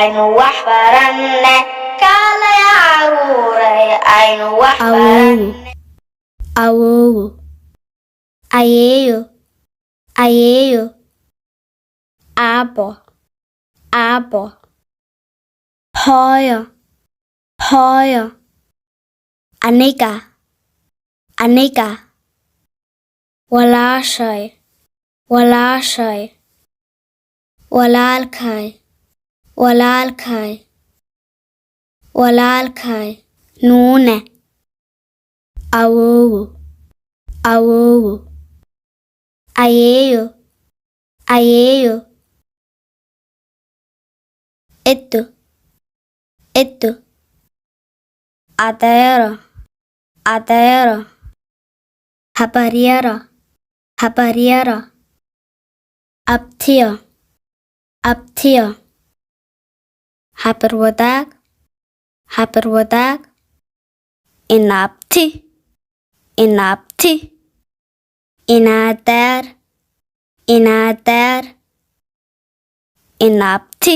aynu wax baranne kaalaya caruuray aynu wax baranne awowo ayeeyo ayeeyo aabbo aabbo hooyo hooyo aniga aniga walaashay walaashay walaalkay walaalkay walaalkay nuune awowo awowo ayeeyo ayeeyo edo edo adeero adeero habaryaro habaryaro abtiyo abtiyo habarwadaag habarwadaag inaabti inaabti inaadeer inaadeer inaabti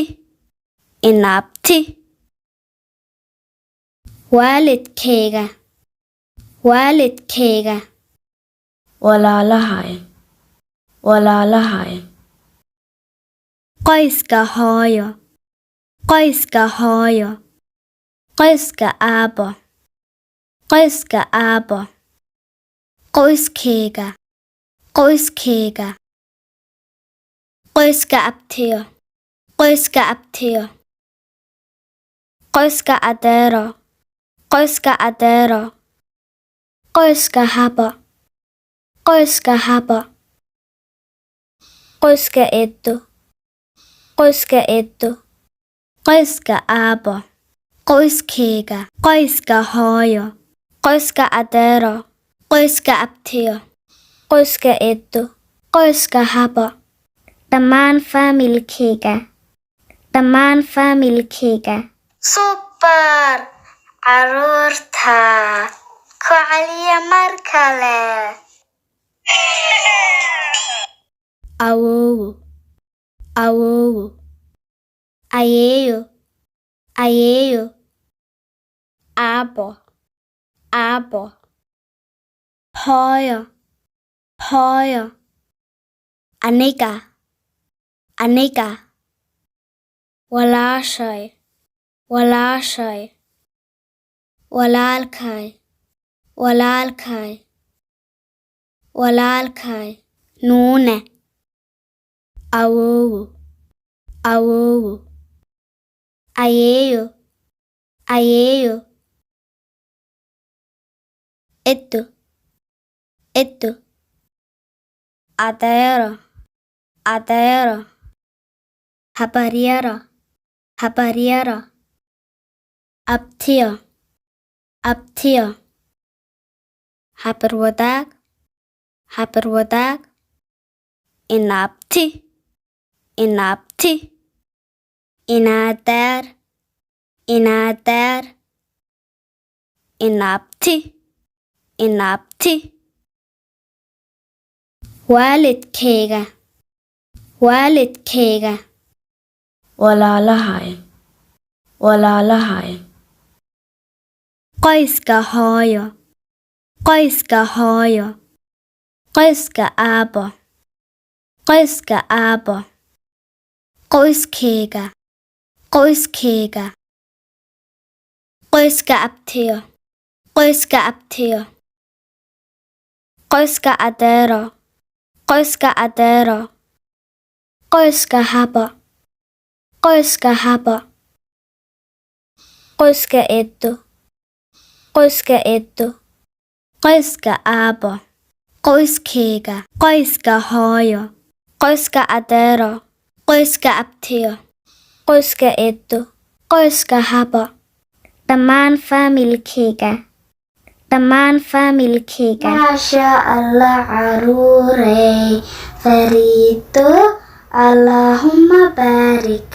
inaabti waalidkayga waalidkayga walaalahay walaalahay qoyska hooyo qoyska hooyo qoyska aabbo qoyska aabbo qoyskayga qoyskayga qoyska abtiyo qoyska abtiyo qoyska adeero qoyska adeero qoyska habo qoyska habo qoyska edo qoyska edo qoyska aabbo qoyskayga qoyska hooyo qoyska adeero qoyska abtiyo qoyska edo qoyska habo dhammaan faamilkayga dhammaan faamilkayga super caruurta ku celiya mar kale awowo awowo ayeeyo ayeeyo aabbo aabbo hooyo hooyo aniga aniga walaashay walaashay walaalkay walaalkay walaalkay nuune awowo awowo ayeeyo ayeeyo edo edo adeero adeero habaryaro habaryaro abtiyo abtiyo habarwadaag habarwadaag inaabti inaabti inaadeer inaadeer inaabti inaabti waalidkayga waalidkayga walaalahay walaalahay qoyska hooyo qoyska hooyo qoyska aabbo qoyska aabbo qoyskayga qoyskayga qoyska abtiyo qoyska abtiyo qoyska adeero qoyska adeero qoyska habo qoyska habo qoyska edo qoyska edo qoyska aabbo qoyskayga qoyska hooyo qoyska adeero qoyska abtiyo qoyska edo qoyska habo dhammaan faamilkayga dhammaan faamilkayga maasha allah caruuray fariido allaahumma baarik